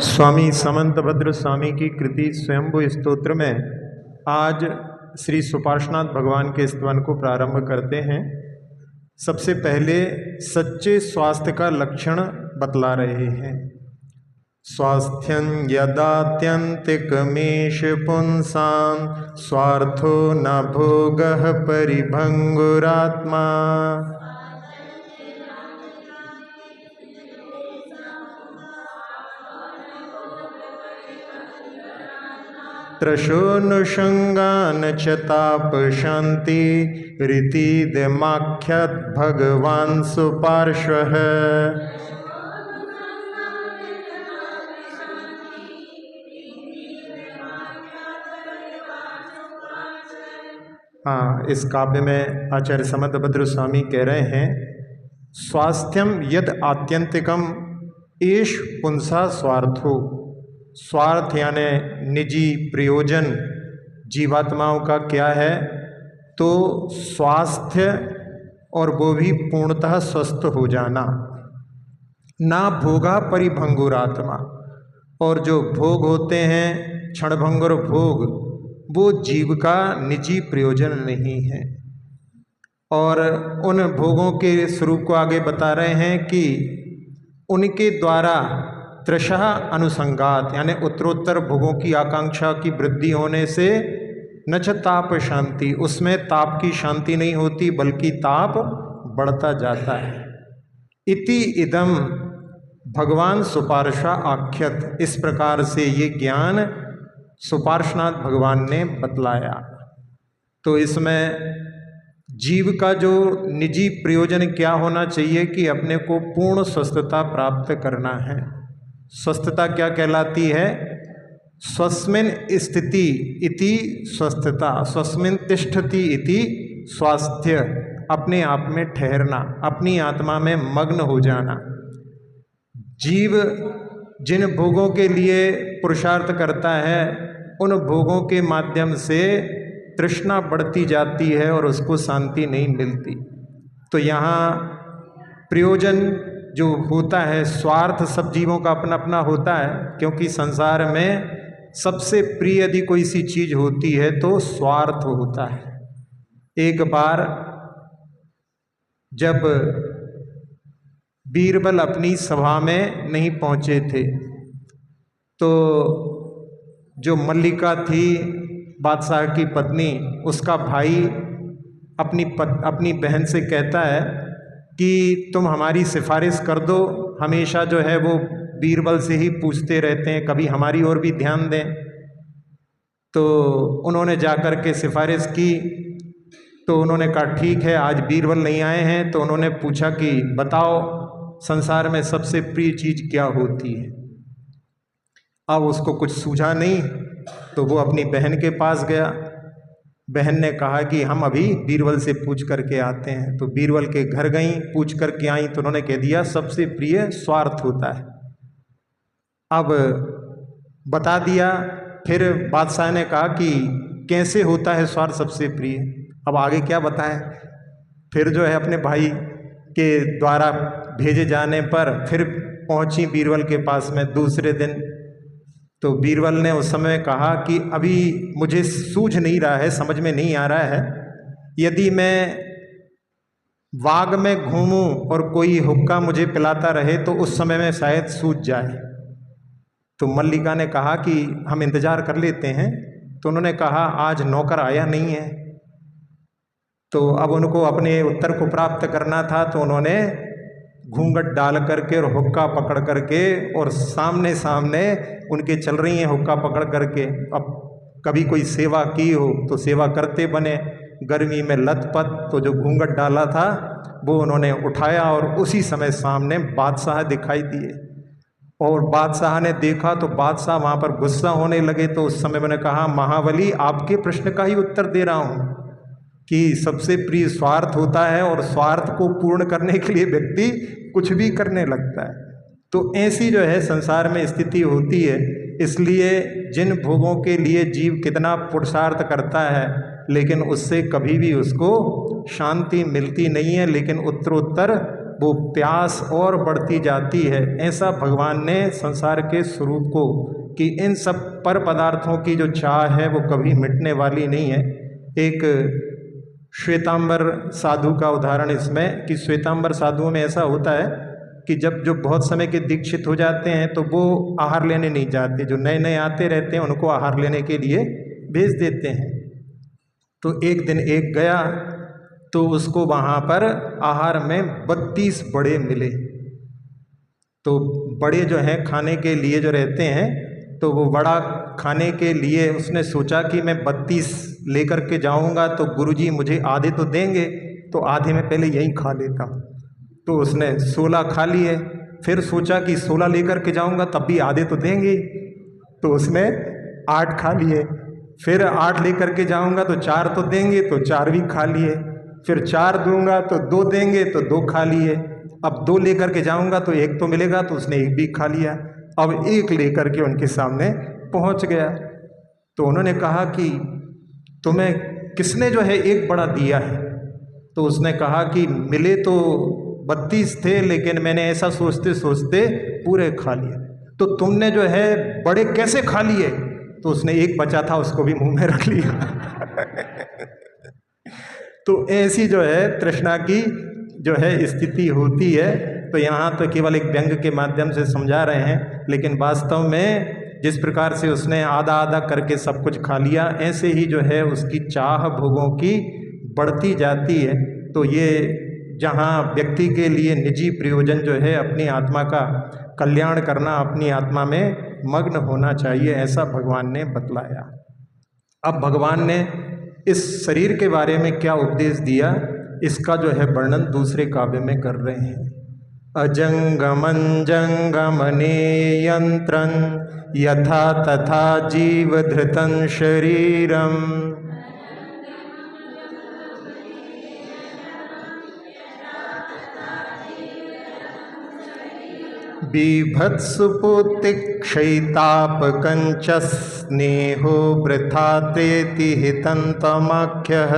स्वामी समंतभद्र स्वामी की कृति स्वयंभू स्तोत्र में आज श्री सुपार्श्वनाथ भगवान के स्तवन को प्रारंभ करते हैं। सबसे पहले सच्चे स्वास्थ्य का लक्षण बतला रहे हैं। स्वास्थ्यं यदात्यंतिकमेष पुंसां स्वार्थो न भोगः परिभंगुरात्मा। त्रशोऽनुषङ्गान् च तापशान्ति रीतिदमाख्यात् भगवान् सुपार्श्वः। हाँ, इस काव्य में आचार्य समंतभद्र स्वामी कह रहे हैं, स्वास्थ्यम यद आत्यंतिकम एष पुंसा स्वार्थो। स्वार्थ यानी निजी प्रयोजन जीवात्माओं का क्या है, तो स्वास्थ्य और वो भी पूर्णतः स्वस्थ हो जाना। ना भोगा परिभंगुरात्मा, और जो भोग होते हैं क्षणभंगुर भोग, वो जीव का निजी प्रयोजन नहीं है। और उन भोगों के स्वरूप को आगे बता रहे हैं कि उनके द्वारा त्रषः अनुसंगात यानी उत्तरोत्तर भोगों की आकांक्षा की वृद्धि होने से न च ताप शांति, उसमें ताप की शांति नहीं होती बल्कि ताप बढ़ता जाता है। इति इदम भगवान सुपार्श्व आख्यत, इस प्रकार से ये ज्ञान सुपार्श्वनाथ भगवान ने बतलाया। तो इसमें जीव का जो निजी प्रयोजन क्या होना चाहिए कि अपने को पूर्ण स्वस्थता प्राप्त करना है। स्वस्थता क्या कहलाती है? स्वस्मिन स्थिति इति स्वस्थता, स्वस्मिन तिष्ठति इति स्वास्थ्य, अपने आप में ठहरना, अपनी आत्मा में मग्न हो जाना। जीव जिन भोगों के लिए पुरुषार्थ करता है, उन भोगों के माध्यम से तृष्णा बढ़ती जाती है और उसको शांति नहीं मिलती। तो यहाँ प्रयोजन जो होता है, स्वार्थ सब जीवों का अपना अपना होता है, क्योंकि संसार में सबसे प्रिय यदि कोई सी चीज होती है तो स्वार्थ होता है। एक बार जब बीरबल अपनी सभा में नहीं पहुंचे थे, तो जो मल्लिका थी बादशाह की पत्नी, उसका भाई अपनी बहन से कहता है कि तुम हमारी सिफारिश कर दो, हमेशा जो है वो बीरबल से ही पूछते रहते हैं, कभी हमारी ओर भी ध्यान दें। तो उन्होंने जाकर के सिफारिश की, तो उन्होंने कहा ठीक है, आज बीरबल नहीं आए हैं, तो उन्होंने पूछा कि बताओ संसार में सबसे प्रिय चीज़ क्या होती है। अब उसको कुछ सूझा नहीं, तो वो अपनी बहन के पास गया। बहन ने कहा कि हम अभी बीरबल से पूछ करके आते हैं। तो बीरबल के घर गई, पूछ करके आई, तो उन्होंने कह दिया सबसे प्रिय स्वार्थ होता है। अब बता दिया। फिर बादशाह ने कहा कि कैसे होता है स्वार्थ सबसे प्रिय, अब आगे क्या बताएं। फिर जो है अपने भाई के द्वारा भेजे जाने पर फिर पहुंची बीरबल के पास में दूसरे दिन। तो बीरबल ने उस समय कहा कि अभी मुझे सूझ नहीं रहा है, समझ में नहीं आ रहा है, यदि मैं बाग में घूमूं और कोई हुक्का मुझे पिलाता रहे तो उस समय में शायद सूझ जाए। तो मल्लिका ने कहा कि हम इंतजार कर लेते हैं। तो उन्होंने कहा आज नौकर आया नहीं है। तो अब उनको अपने उत्तर को प्राप्त करना था, तो उन्होंने घूंघट डाल करके और हुक्का पकड़ करके और सामने सामने उनके चल रही हैं हुक्का पकड़ करके। अब कभी कोई सेवा की हो तो सेवा करते बने, गर्मी में लथपथ, तो जो घूंघट डाला था वो उन्होंने उठाया और उसी समय सामने बादशाह दिखाई दिए। और बादशाह ने देखा तो बादशाह वहाँ पर गुस्सा होने लगे। तो उस समय मैंने कहा महाबली, आपके प्रश्न का ही उत्तर दे रहा हूँ कि सबसे प्रिय स्वार्थ होता है और स्वार्थ को पूर्ण करने के लिए व्यक्ति कुछ भी करने लगता है। तो ऐसी जो है संसार में स्थिति होती है। इसलिए जिन भोगों के लिए जीव कितना पुरुषार्थ करता है, लेकिन उससे कभी भी उसको शांति मिलती नहीं है, लेकिन उत्तरोत्तर वो प्यास और बढ़ती जाती है। ऐसा भगवान ने संसार के स्वरूप को, कि इन सब पर पदार्थों की जो चाह है वो कभी मिटने वाली नहीं है। एक श्वेतांबर साधु का उदाहरण इसमें, कि श्वेतांबर साधुओं में ऐसा होता है कि जब जो बहुत समय के दीक्षित हो जाते हैं तो वो आहार लेने नहीं जाते, जो नए नए आते रहते हैं उनको आहार लेने के लिए भेज देते हैं। तो एक दिन एक गया तो उसको वहाँ पर आहार में 32 बड़े मिले। तो बड़े जो हैं खाने के लिए जो रहते हैं, तो वो बड़ा खाने के लिए उसने सोचा कि मैं 32 लेकर के जाऊंगा तो गुरुजी मुझे आधे तो देंगे, तो आधे में पहले यही खा लेता हूँ। तो उसने 16 खा लिए। फिर सोचा कि 16 लेकर के जाऊंगा तब भी आधे तो देंगे, तो उसने 8 खा लिए। फिर 8 लेकर के जाऊंगा तो 4 तो देंगे, तो 4 भी खा लिए। फिर 4 दूंगा तो 2 देंगे, तो 2 खा लिए। अब 2 लेकर के जाऊंगा तो 1 तो मिलेगा, तो उसने 1 भी खा लिया। अब 1 लेकर के उनके सामने पहुंच गया। तो उन्होंने कहा कि तुम्हें किसने जो है 1 बड़ा दिया है? तो उसने कहा कि मिले तो 32 थे, लेकिन मैंने ऐसा सोचते सोचते पूरे खा लिए। तो तुमने जो है बड़े कैसे खा लिए? तो उसने 1 बचा था उसको भी मुंह में रख लिया। तो ऐसी जो है तृष्णा की जो है स्थिति होती है। तो यहाँ तो केवल एक व्यंग के माध्यम से समझा रहे हैं, लेकिन वास्तव में जिस प्रकार से उसने आधा आधा करके सब कुछ खा लिया, ऐसे ही जो है उसकी चाह भोगों की बढ़ती जाती है। तो ये जहाँ व्यक्ति के लिए निजी प्रयोजन जो है अपनी आत्मा का कल्याण करना, अपनी आत्मा में मग्न होना चाहिए, ऐसा भगवान ने बतलाया। अब भगवान ने इस शरीर के बारे में क्या उपदेश दिया, इसका जो है वर्णन दूसरे काव्य में कर रहे हैं। अजंगमंजंगमनेयंत्रं यथा तथा जीवधृतं शरीरम बीभत्सुपुतिक्षैतापकंच स्नेहो वृथा तेति हितं तमाख्यः।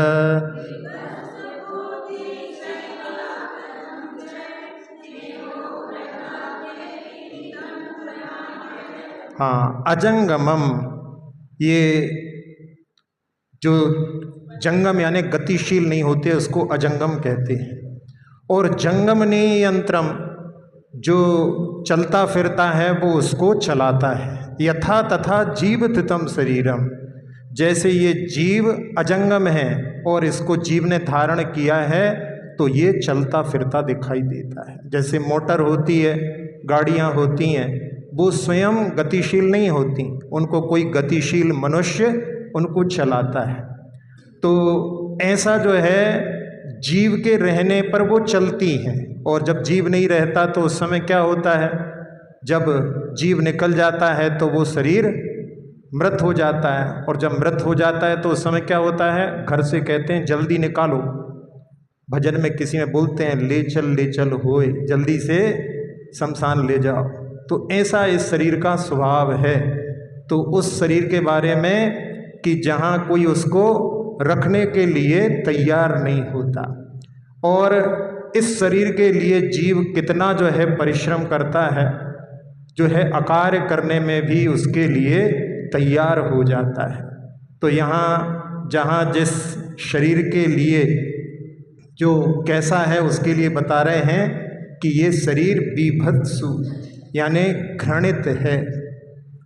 हाँ, अजंगमम, ये जो जंगम यानी गतिशील नहीं होते उसको अजंगम कहते हैं। और जंगम नियंत्रम, जो चलता फिरता है वो उसको चलाता है। यथा तथा जीवधृतं शरीरम, जैसे ये जीव अजंगम है और इसको जीव ने धारण किया है तो ये चलता फिरता दिखाई देता है। जैसे मोटर होती है, गाड़ियाँ होती हैं, वो स्वयं गतिशील नहीं होती, उनको कोई गतिशील मनुष्य उनको चलाता है। तो ऐसा जो है जीव के रहने पर वो चलती हैं, और जब जीव नहीं रहता तो उस समय क्या होता है, जब जीव निकल जाता है तो वो शरीर मृत हो जाता है। और जब मृत हो जाता है तो उस समय क्या होता है, घर से कहते हैं जल्दी निकालो। भजन में किसी में बोलते हैं ले चल होए, जल्दी से शमशान ले जाओ। तो ऐसा इस शरीर का स्वभाव है। तो उस शरीर के बारे में कि जहाँ कोई उसको रखने के लिए तैयार नहीं होता, और इस शरीर के लिए जीव कितना जो है परिश्रम करता है, जो है अकार्य करने में भी उसके लिए तैयार हो जाता है। तो यहाँ जहाँ जिस शरीर के लिए जो कैसा है उसके लिए बता रहे हैं कि ये शरीर बीभत्सु यानी घृणित है,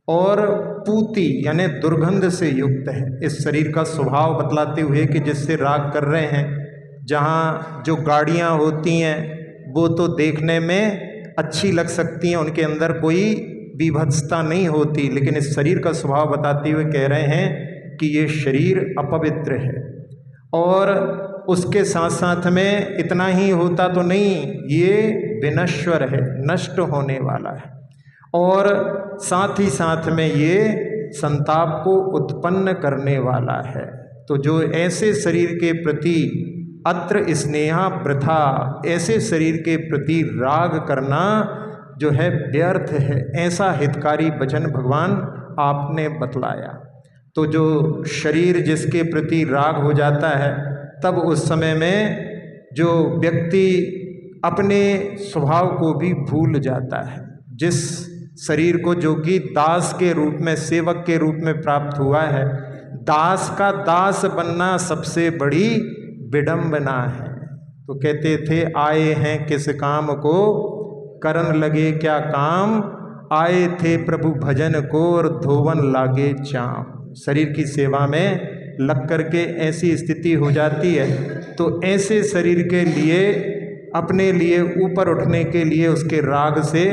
और पूती यानी दुर्गंध से युक्त है। इस शरीर का स्वभाव बतलाते हुए कि जिससे राग कर रहे हैं, जहाँ जो गाड़ियाँ होती हैं वो तो देखने में अच्छी लग सकती हैं, उनके अंदर कोई बीभत्सता नहीं होती, लेकिन इस शरीर का स्वभाव बताते हुए कह रहे हैं कि ये शरीर अपवित्र है। और उसके साथ साथ में इतना ही होता तो नहीं, ये विनश्वर है, नष्ट होने वाला है, और साथ ही साथ में ये संताप को उत्पन्न करने वाला है। तो जो ऐसे शरीर के प्रति अत्र स्नेहा वृथा, ऐसे शरीर के प्रति राग करना जो है व्यर्थ है, ऐसा हितकारी वचन भगवान आपने बतलाया। तो जो शरीर जिसके प्रति राग हो जाता है, तब उस समय में जो व्यक्ति अपने स्वभाव को भी भूल जाता है। जिस शरीर को जो कि दास के रूप में, सेवक के रूप में प्राप्त हुआ है, दास का दास बनना सबसे बड़ी विडंबना है। तो कहते थे, आए हैं किस काम को, करन लगे क्या काम, आए थे प्रभु भजन को और धोवन लागे चाम। शरीर की सेवा में लग करके ऐसी स्थिति हो जाती है, तो ऐसे शरीर के लिए, अपने लिए ऊपर उठने के लिए उसके राग से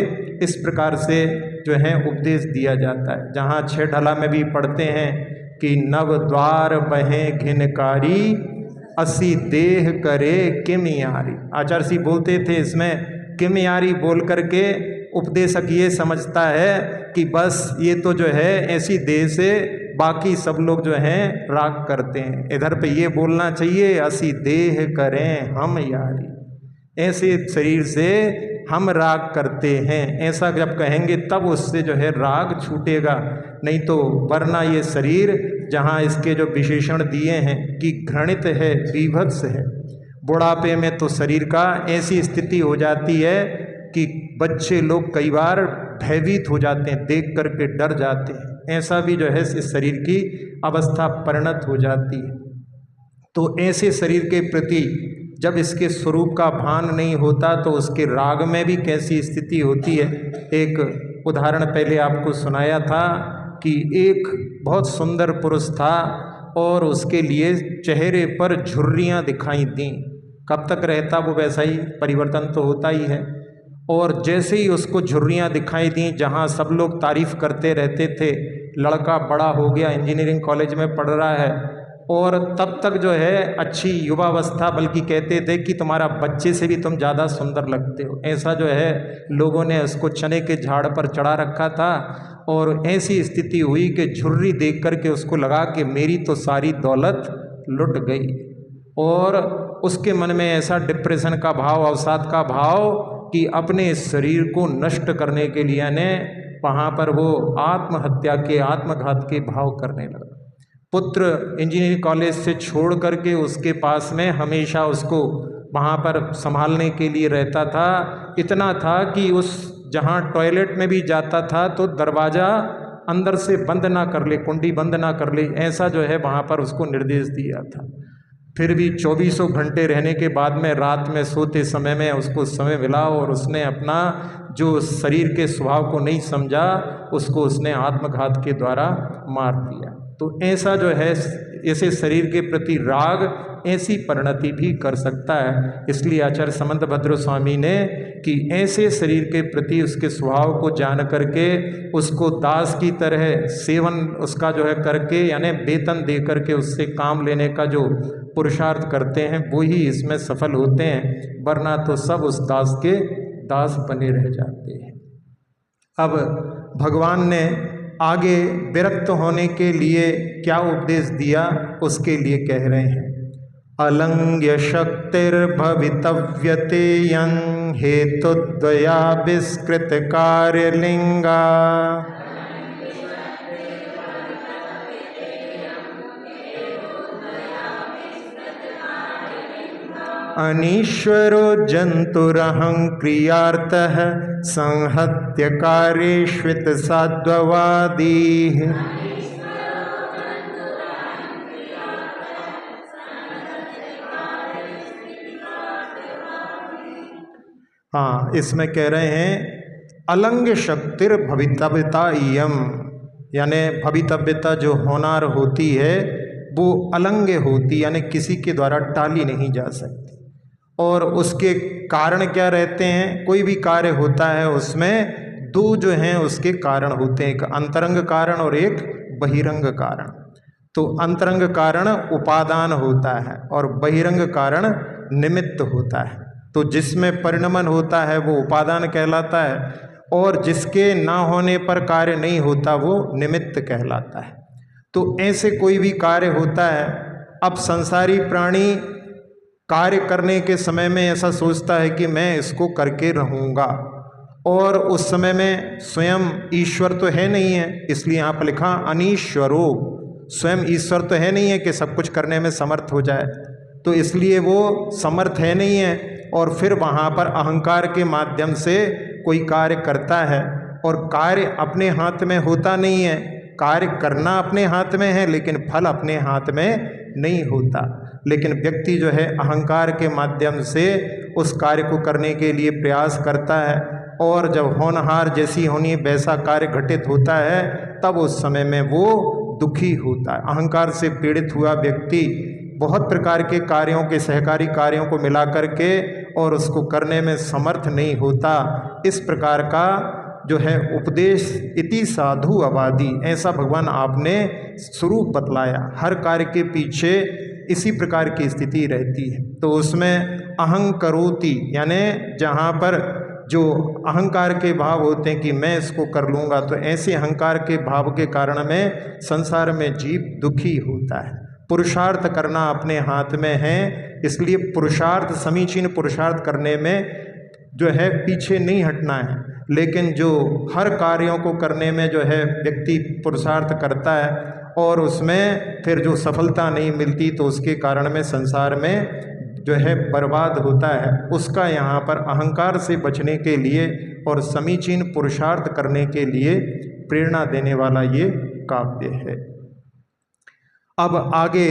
इस प्रकार से जो है उपदेश दिया जाता है। जहाँ 6 ढला में भी पढ़ते हैं कि नव द्वार बहे घिनकारी, असी देह करे किमियारी। आचार्य जी बोलते थे इसमें किमियारी बोल करके उपदेशक ये समझता है कि बस ये तो जो है ऐसी देह से बाकी सब लोग जो हैं राग करते हैं। इधर पे ये बोलना चाहिए, असी देह करें हम यारी, ऐसे शरीर से हम राग करते हैं। ऐसा जब कहेंगे तब उससे जो है राग छूटेगा, नहीं तो वरना ये शरीर जहाँ इसके जो विशेषण दिए हैं कि घृणित है, विभत्स है, बुढ़ापे में तो शरीर का ऐसी स्थिति हो जाती है कि बच्चे लोग कई बार भयभीत हो जाते हैं, देख करके डर जाते हैं। ऐसा भी जो है इस शरीर की अवस्था परिणत हो जाती है। तो ऐसे शरीर के प्रति जब इसके स्वरूप का भान नहीं होता तो उसके राग में भी कैसी स्थिति होती है। एक उदाहरण पहले आपको सुनाया था कि एक बहुत सुंदर पुरुष था और उसके लिए चेहरे पर झुर्रियाँ दिखाई दी। कब तक रहता वो वैसा ही, परिवर्तन तो होता ही है। और जैसे ही उसको झुर्रियाँ दिखाई दी, जहाँ सब लोग तारीफ करते रहते थे, लड़का बड़ा हो गया, इंजीनियरिंग कॉलेज में पढ़ रहा है, और तब तक जो है अच्छी युवावस्था, बल्कि कहते थे कि तुम्हारा बच्चे से भी तुम ज़्यादा सुंदर लगते हो। ऐसा जो है लोगों ने उसको चने के झाड़ पर चढ़ा रखा था। और ऐसी स्थिति हुई कि झुर्री देख करके उसको लगा कि मेरी तो सारी दौलत लुट गई। और उसके मन में ऐसा डिप्रेशन का भाव, अवसाद का भाव कि अपने शरीर को नष्ट करने के लिए ने वहाँ पर वो आत्महत्या के, आत्मघात के भाव करने लगा। पुत्र इंजीनियरिंग कॉलेज से छोड़ करके उसके पास में हमेशा उसको वहाँ पर संभालने के लिए रहता था। इतना था कि उस जहाँ टॉयलेट में भी जाता था तो दरवाज़ा अंदर से बंद ना कर ले, कुंडी बंद ना कर ले, ऐसा जो है वहाँ पर उसको निर्देश दिया था। फिर भी 24 घंटे रहने के बाद में रात में सोते समय में उसको समय मिला और उसने अपना जो शरीर के स्वभाव को नहीं समझा, उसको उसने आत्मघात के द्वारा मार दिया। तो ऐसा जो है, ऐसे शरीर के प्रति राग ऐसी परिणति भी कर सकता है। इसलिए आचार्य समंतभद्र स्वामी ने कि ऐसे शरीर के प्रति उसके स्वभाव को जान करके उसको दास की तरह सेवन उसका जो है करके, यानी वेतन दे करके उससे काम लेने का जो पुरुषार्थ करते हैं वो ही इसमें सफल होते हैं, वरना तो सब उस दास के दास बने रह जाते हैं। अब भगवान ने आगे विरक्त होने के लिए क्या उपदेश दिया, उसके लिए कह रहे हैं, अलंग्य शक्तिर्भवितव्यते यं हेतुद्वया विस्कृत कार्यलिंगा, अनीश्वरो जंतुरहं क्रियार्थः संहत्य कार्येष्वित साध्ववादीः। हाँ, इसमें कह रहे हैं अलंग्य शक्तिर भवितव्यता इयम, यानी भवितव्यता जो होनार होती है वो अलंग्य होती, यानी किसी के द्वारा टाली नहीं जा सकती। और उसके कारण क्या रहते हैं, कोई भी कार्य होता है उसमें दो जो हैं उसके कारण होते हैं, एक अंतरंग कारण और एक बहिरंग कारण। तो अंतरंग कारण उपादान होता है और बहिरंग कारण निमित्त होता है। तो जिसमें परिणमन होता है वो उपादान कहलाता है, और जिसके ना होने पर कार्य नहीं होता वो निमित्त कहलाता है। तो ऐसे कोई भी कार्य होता है। अब संसारी प्राणी कार्य करने के समय में ऐसा सोचता है कि मैं इसको करके रहूँगा, और उस समय में स्वयं ईश्वर तो है नहीं है, इसलिए यहाँ पर लिखा अनीश्वरो, स्वयं ईश्वर तो है नहीं है कि सब कुछ करने में समर्थ हो जाए, तो इसलिए वो समर्थ है नहीं है। और फिर वहाँ पर अहंकार के माध्यम से कोई कार्य करता है, और कार्य अपने हाथ में होता नहीं है। कार्य करना अपने हाथ में है लेकिन फल अपने हाथ में नहीं होता। लेकिन व्यक्ति जो है अहंकार के माध्यम से उस कार्य को करने के लिए प्रयास करता है, और जब होनहार जैसी होनी वैसा कार्य घटित होता है तब उस समय में वो दुखी होता है। अहंकार से पीड़ित हुआ व्यक्ति बहुत प्रकार के कार्यों के सहकारी कार्यों को मिला करके और उसको करने में समर्थ नहीं होता। इस प्रकार का जो है उपदेश इति साधु अवादी, ऐसा भगवान आपने स्वरूप बतलाया। हर कार्य के पीछे इसी प्रकार की स्थिति रहती है। तो उसमें अहंकरोति यानी जहाँ पर जो अहंकार के भाव होते हैं कि मैं इसको कर लूँगा, तो ऐसे अहंकार के भाव के कारण में संसार में जीव दुखी होता है। पुरुषार्थ करना अपने हाथ में है, इसलिए पुरुषार्थ समीचीन पुरुषार्थ करने में जो है पीछे नहीं हटना है। लेकिन जो हर कार्यों को करने में जो है व्यक्ति पुरुषार्थ करता है और उसमें फिर जो सफलता नहीं मिलती, तो उसके कारण में संसार में जो है बर्बाद होता है। उसका यहाँ पर अहंकार से बचने के लिए और समीचीन पुरुषार्थ करने के लिए प्रेरणा देने वाला ये काव्य है। अब आगे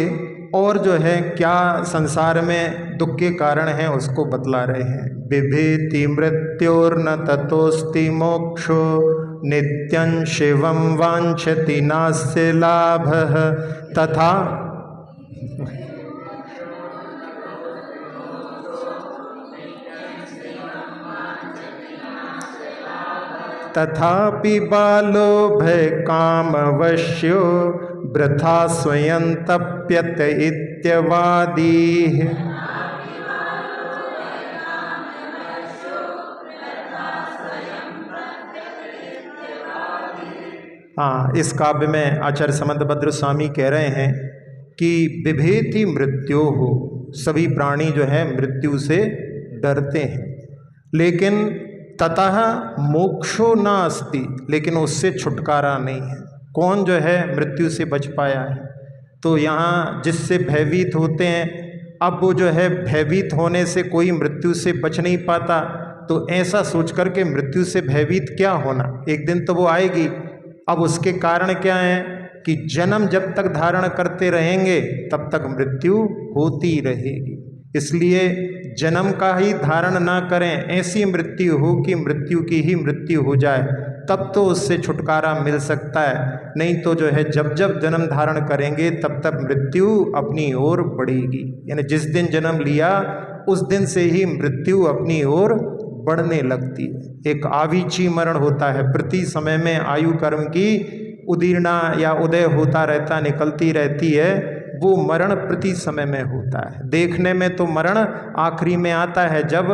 और जो है क्या संसार में दुख के कारण हैं उसको बतला रहे हैं। बिभेति मृत्योर्न ततोस्ति मोक्षो नित्यं शिवं वांछति नास्य लाभः तथा तथापि बालो भय कामवश्यो वृथा स्वयं तप्यत इत्यवादी। हाँ, इस काव्य में आचार्य समंतभद्र स्वामी कह रहे हैं कि बिभेति मृत्यु हो, सभी प्राणी जो है मृत्यु से डरते हैं, लेकिन ततः मोक्षो न अस्ति, लेकिन उससे छुटकारा नहीं है। कौन जो है मृत्यु से बच पाया है? तो यहाँ जिससे भयभीत होते हैं, अब वो जो है भयभीत होने से कोई मृत्यु से बच नहीं पाता, तो ऐसा सोच कर के मृत्यु से भयभीत क्या होना, एक दिन तो वो आएगी। अब उसके कारण क्या है कि जन्म जब तक धारण करते रहेंगे तब तक मृत्यु होती रहेगी। इसलिए जन्म का ही धारण ना करें, ऐसी मृत्यु हो कि मृत्यु की ही मृत्यु हो जाए, तब तो उससे छुटकारा मिल सकता है। नहीं तो जो है जब जब जन्म धारण करेंगे तब तक मृत्यु अपनी ओर बढ़ेगी। यानी जिस दिन जन्म लिया उस दिन से ही मृत्यु अपनी ओर बढ़ने लगती है। एक आवीची मरण होता है, प्रति समय में आयु कर्म की उदीर्णा या उदय होता रहता, निकलती रहती है, वो मरण प्रति समय में होता है। देखने में तो मरण आखिरी में आता है जब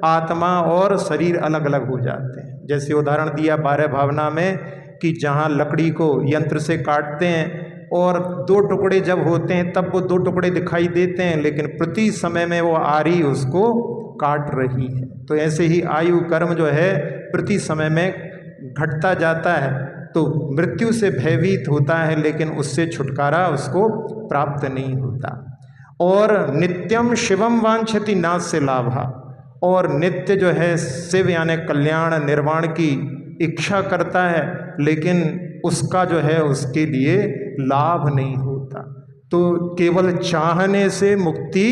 आत्मा और शरीर अलग अलग हो जाते हैं। जैसे उदाहरण दिया 12 भावना में कि जहाँ लकड़ी को यंत्र से काटते हैं और 2 टुकड़े जब होते हैं तब वो 2 टुकड़े दिखाई देते हैं, लेकिन प्रति समय में वो आरी उसको काट रही है। तो ऐसे ही आयु कर्म जो है प्रति समय में घटता जाता है, तो मृत्यु से भयभीत होता है लेकिन उससे छुटकारा उसको प्राप्त नहीं होता। और नित्यम शिवम वांछति नास्य लाभा, और नित्य जो है शिव यानी कल्याण निर्वाण की इच्छा करता है, लेकिन उसका जो है उसके लिए लाभ नहीं होता। तो केवल चाहने से मुक्ति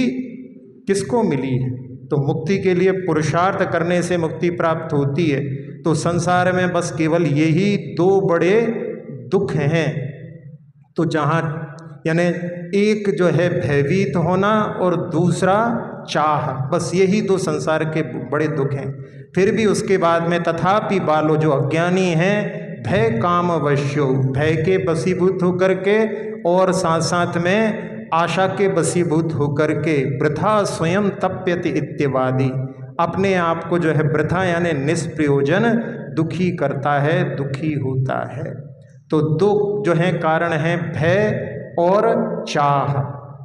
किसको मिली है? तो मुक्ति के लिए पुरुषार्थ करने से मुक्ति प्राप्त होती है। तो संसार में बस केवल यही 2 बड़े दुख हैं। तो जहाँ यानी एक जो है भयभीत होना और दूसरा चाह, बस यही 2 संसार के बड़े दुख हैं। फिर भी उसके बाद में तथापि बालो, जो अज्ञानी हैं, भय काम वश्यो, भय के बसीभूत होकर के और साथ साथ में आशा के बसीभूत होकर के वृथा स्वयं तप्यति इत्यवादी, अपने आप को जो है वृथा यानी निष्प्रयोजन दुखी करता है, दुखी होता है। तो 2 जो है कारण हैं भय और चाह।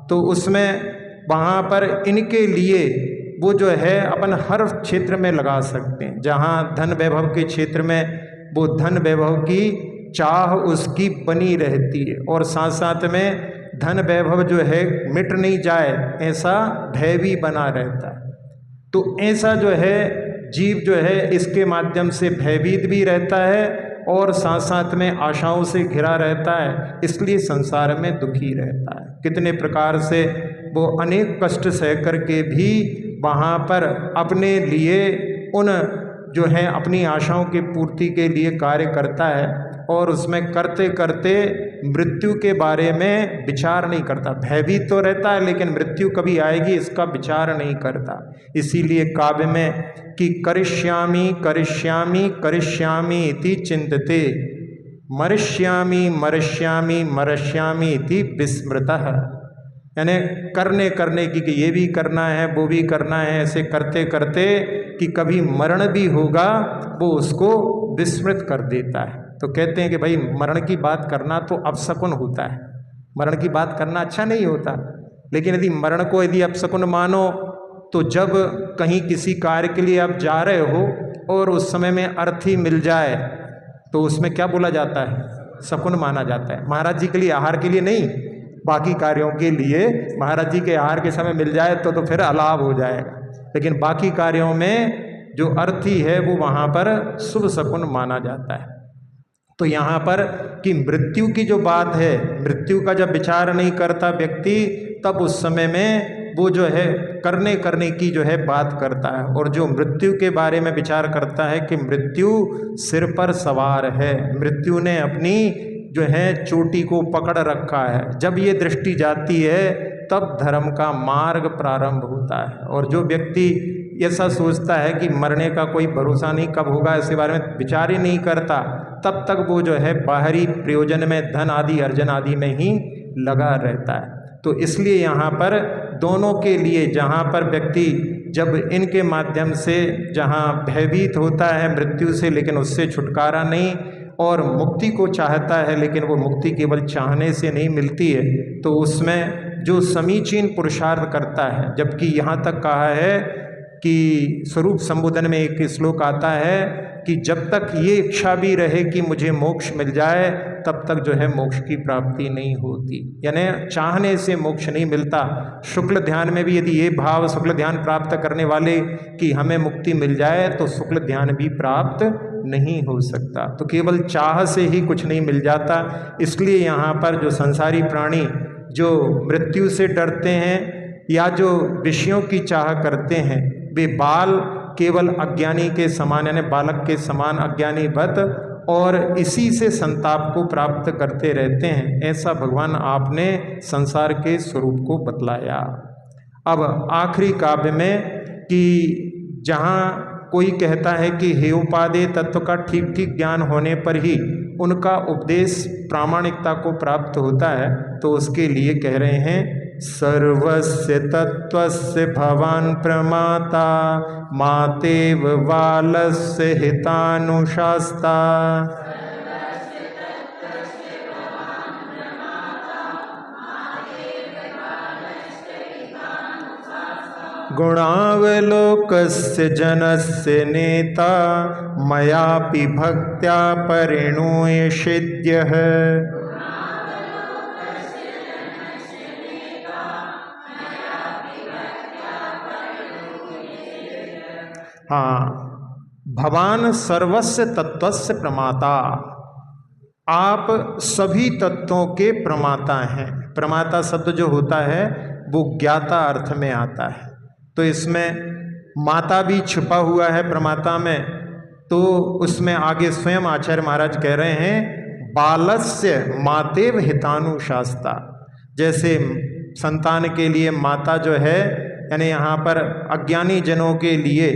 तो उसमें वहाँ पर इनके लिए वो जो है अपन हर क्षेत्र में लगा सकते हैं। जहाँ धन वैभव के क्षेत्र में वो धन वैभव की चाह उसकी बनी रहती है, और साथ साथ में धन वैभव जो है मिट नहीं जाए ऐसा भय भी बना रहता है। तो ऐसा जो है जीव जो है इसके माध्यम से भयभीत भी रहता है और साथ साथ में आशाओं से घिरा रहता है, इसलिए संसार में दुखी रहता है। कितने प्रकार से वो अनेक कष्ट सह करके भी वहाँ पर अपने लिए उन जो है अपनी आशाओं की पूर्ति के लिए कार्य करता है और उसमें करते करते मृत्यु के बारे में विचार नहीं करता। भयभीत तो रहता है लेकिन मृत्यु कभी आएगी इसका विचार नहीं करता। इसीलिए काव्य में कि करिष्यामि करिष्यामि करिष्यामि इति चिंतते मरिष्यामि मरिष्यामि मरिष्यामि इति विस्मृतः, यानी करने की कि ये भी करना है वो भी करना है, ऐसे करते करते कि कभी मरण भी होगा वो उसको विस्मृत कर देता है। तो कहते हैं कि भाई मरण की बात करना तो अपशकुन होता है, मरण की बात करना अच्छा नहीं होता, लेकिन यदि मरण को यदि अपशकुन मानो तो जब कहीं किसी कार्य के लिए आप जा रहे हो और उस समय में अर्थी मिल जाए तो उसमें क्या बोला जाता है, शकुन माना जाता है। महाराज जी के लिए आहार के लिए नहीं, बाकी कार्यों के लिए महाराज जी के आहार के समय मिल जाए तो फिर अलाभ हो जाएगा, लेकिन बाकी कार्यों में जो अर्थी है वो वहाँ पर शुभ शकुन माना जाता है। तो यहाँ पर कि मृत्यु की जो बात है, मृत्यु का जब विचार नहीं करता व्यक्ति तब उस समय में वो जो है करने की जो है बात करता है, और जो मृत्यु के बारे में विचार करता है कि मृत्यु सिर पर सवार है, मृत्यु ने अपनी जो है चोटी को पकड़ रखा है, जब ये दृष्टि जाती है तब धर्म का मार्ग प्रारंभ होता है। और जो व्यक्ति ऐसा सोचता है कि मरने का कोई भरोसा नहीं, कब होगा इसके बारे में विचार ही नहीं करता, तब तक वो जो है बाहरी प्रयोजन में धन आदि अर्जन आदि में ही लगा रहता है। तो इसलिए यहाँ पर दोनों के लिए, जहाँ पर व्यक्ति जब इनके माध्यम से जहाँ भयभीत होता है मृत्यु से लेकिन उससे छुटकारा नहीं, और मुक्ति को चाहता है लेकिन वो मुक्ति केवल चाहने से नहीं मिलती है, तो उसमें जो समीचीन पुरुषार्थ करता है। जबकि यहाँ तक कहा है कि स्वरूप संबोधन में एक श्लोक आता है कि जब तक ये इच्छा भी रहे कि मुझे मोक्ष मिल जाए तब तक जो है मोक्ष की प्राप्ति नहीं होती, यानी चाहने से मोक्ष नहीं मिलता। शुक्ल ध्यान में भी यदि ये भाव शुक्ल ध्यान प्राप्त करने वाले कि हमें मुक्ति मिल जाए तो शुक्ल ध्यान भी प्राप्त नहीं हो सकता। तो केवल चाह से ही कुछ नहीं मिल जाता। इसलिए यहाँ पर जो संसारी प्राणी जो मृत्यु से डरते हैं या जो विषयों की चाह करते हैं, वे बाल केवल अज्ञानी के समान यानी बालक के समान अज्ञानी बत और इसी से संताप को प्राप्त करते रहते हैं। ऐसा भगवान आपने संसार के स्वरूप को बतलाया। अब आखिरी काव्य में कि जहाँ कोई कहता है कि हेयोपादेय तत्व का ठीक ठीक ज्ञान होने पर ही उनका उपदेश प्रामाणिकता को प्राप्त होता है, तो उसके लिए कह रहे हैं सर्वस्य तत्वस्य भवान् प्रमाता मातेव बालस्य हितानुशास्ता। गुणावलोकस्य जनस्य नेता मयापि भक्त्या परिणुयेषेद्यः। हाँ, भवान सर्वस्य तत्वस्य प्रमाता, आप सभी तत्वों के प्रमाता हैं। प्रमाता शब्द जो होता है वो ज्ञाता अर्थ में आता है, तो इसमें माता भी छिपा हुआ है प्रमाता में। तो उसमें आगे स्वयं आचार्य महाराज कह रहे हैं बालस्य मातेव हितानुशास्ता, जैसे संतान के लिए माता जो है यानी यहाँ पर अज्ञानी जनों के लिए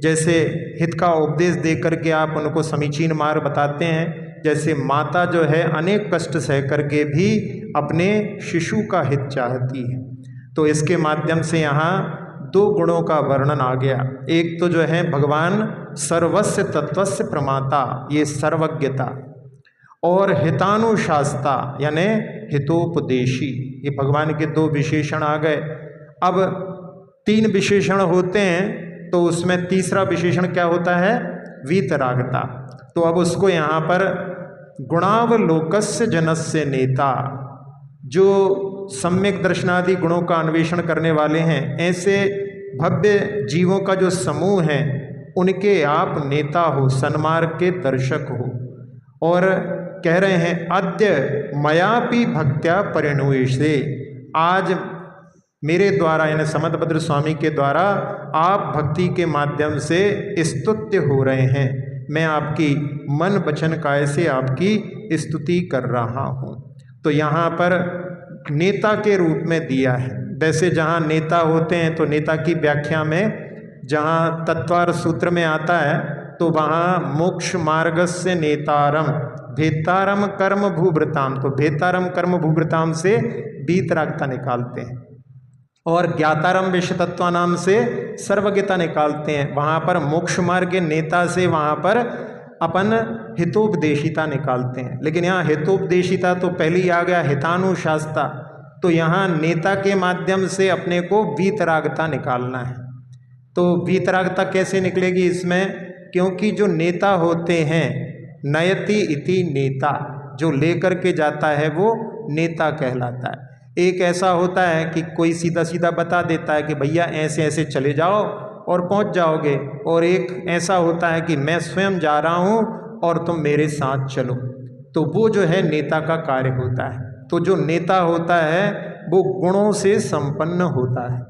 जैसे हित का उपदेश दे करके आप उनको समीचीन मार्ग बताते हैं, जैसे माता जो है अनेक कष्ट सह करके भी अपने शिशु का हित चाहती है। तो इसके माध्यम से यहाँ दो गुणों का वर्णन आ गया। एक तो जो है भगवान सर्वस्य तत्वस्य प्रमाता, ये सर्वज्ञता, और हितानुशास्ता यानी हितोपदेशी, ये भगवान के दो विशेषण आ गए। अब तीन विशेषण होते हैं तो उसमें तीसरा विशेषण क्या होता है, वीतरागता। तो अब उसको यहाँ पर गुणावलोकस्य जनस्य नेता, जो सम्यक दर्शनादि गुणों का अन्वेषण करने वाले हैं, ऐसे भव्य जीवों का जो समूह है उनके आप नेता हो, सन्मार्ग के दर्शक हो। और कह रहे हैं अद्य मयापि भक्त्या परिणुयसे, आज मेरे द्वारा यानी समंतभद्र स्वामी के द्वारा आप भक्ति के माध्यम से स्तुत्य हो रहे हैं। मैं आपकी मन वचन काय से आपकी स्तुति कर रहा हूँ। तो यहाँ पर नेता के रूप में दिया है। वैसे जहाँ नेता होते हैं तो नेता की व्याख्या में जहाँ तत्वार सूत्र में आता है तो वहाँ मोक्ष मार्गस्य नेतारम भेतारम कर्म भूभृताम, तो भेतारम कर्म भूभृताम से वीतरागता निकालते हैं और ज्ञातारम विषयतत्वा नाम से सर्वज्ञता निकालते हैं। वहाँ पर मोक्ष मार्ग के नेता से वहाँ पर अपन हितोपदेशिता निकालते हैं। लेकिन यहाँ हितोपदेशिता तो पहले ही आ गया, हितानुशास्ता, तो यहाँ नेता के माध्यम से अपने को वीतरागता निकालना है। तो वीतरागता कैसे निकलेगी इसमें, क्योंकि जो नेता होते हैं नयति इति नेता, जो लेकर के जाता है वो नेता कहलाता है। एक ऐसा होता है कि कोई सीधा सीधा बता देता है कि भैया ऐसे ऐसे चले जाओ और पहुंच जाओगे, और एक ऐसा होता है कि मैं स्वयं जा रहा हूं और तुम मेरे साथ चलो। तो वो जो है नेता का कार्य होता है। तो जो नेता होता है वो गुणों से संपन्न होता है,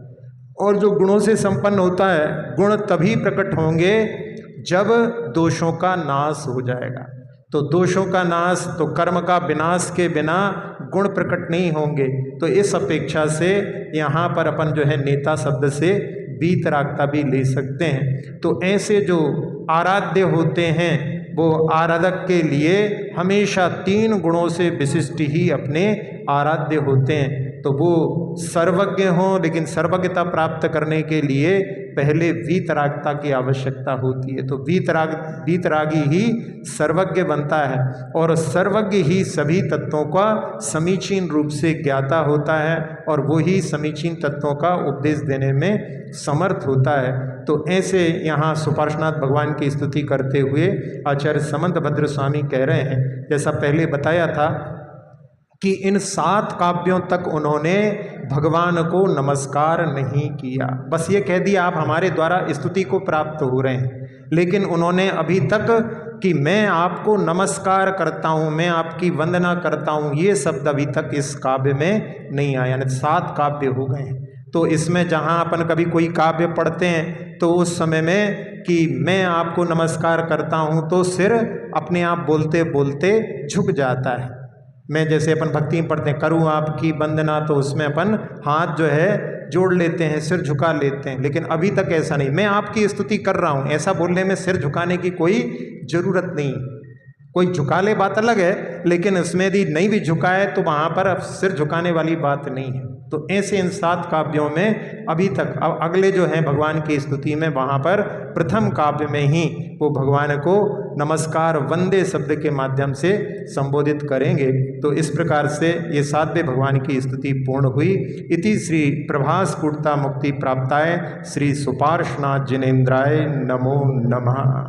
और जो गुणों से संपन्न होता है, गुण तभी प्रकट होंगे जब दोषों का नाश हो जाएगा। तो दोषों का नाश, तो कर्म का विनाश के बिना गुण प्रकट नहीं होंगे। तो इस अपेक्षा से यहाँ पर अपन जो है नेता शब्द से वीतरागता भी ले सकते हैं। तो ऐसे जो आराध्य होते हैं वो आराधक के लिए हमेशा 3 गुणों से विशिष्ट ही अपने आराध्य होते हैं। तो वो सर्वज्ञ हों, लेकिन सर्वज्ञता प्राप्त करने के लिए पहले वीतरागता की आवश्यकता होती है। तो वीतरागी ही सर्वज्ञ बनता है, और सर्वज्ञ ही सभी तत्वों का समीचीन रूप से ज्ञाता होता है, और वो ही समीचीन तत्वों का उपदेश देने में समर्थ होता है। तो ऐसे यहाँ सुपार्श्वनाथ भगवान की स्तुति करते हुए आचार्य समंतभद्र स्वामी कह रहे हैं, जैसा पहले बताया था कि इन 7 काव्यों तक उन्होंने भगवान को नमस्कार नहीं किया, बस ये कह दिया आप हमारे द्वारा स्तुति को प्राप्त हो रहे हैं। लेकिन उन्होंने अभी तक कि मैं आपको नमस्कार करता हूँ, मैं आपकी वंदना करता हूँ, ये शब्द अभी तक इस काव्य में नहीं आया। यानी 7 काव्य हो गए हैं। तो इसमें जहाँ अपन कभी कोई काव्य पढ़ते हैं तो उस समय में कि मैं आपको नमस्कार करता हूँ तो सिर अपने आप बोलते बोलते झुक जाता है। मैं जैसे अपन भक्ति में पढ़ते हैं करूँ आपकी वंदना, तो उसमें अपन हाथ जो है जोड़ लेते हैं, सिर झुका लेते हैं। लेकिन अभी तक ऐसा नहीं, मैं आपकी स्तुति कर रहा हूँ, ऐसा बोलने में सिर झुकाने की कोई ज़रूरत नहीं। कोई झुका ले बात अलग है, लेकिन उसमें यदि नहीं भी झुकाए तो वहाँ पर अब सिर झुकाने वाली बात नहीं है। तो ऐसे इन 7 काव्यों में अभी तक, अब अगले जो हैं भगवान की स्तुति में, वहाँ पर प्रथम काव्य में ही वो भगवान को नमस्कार वंदे शब्द के माध्यम से संबोधित करेंगे। तो इस प्रकार से ये 7वें भगवान की स्तुति पूर्ण हुई। इति श्री प्रभास पूर्ता मुक्ति प्राप्ताय श्री सुपार्श्वनाथ जिनेन्द्राय नमो नमः।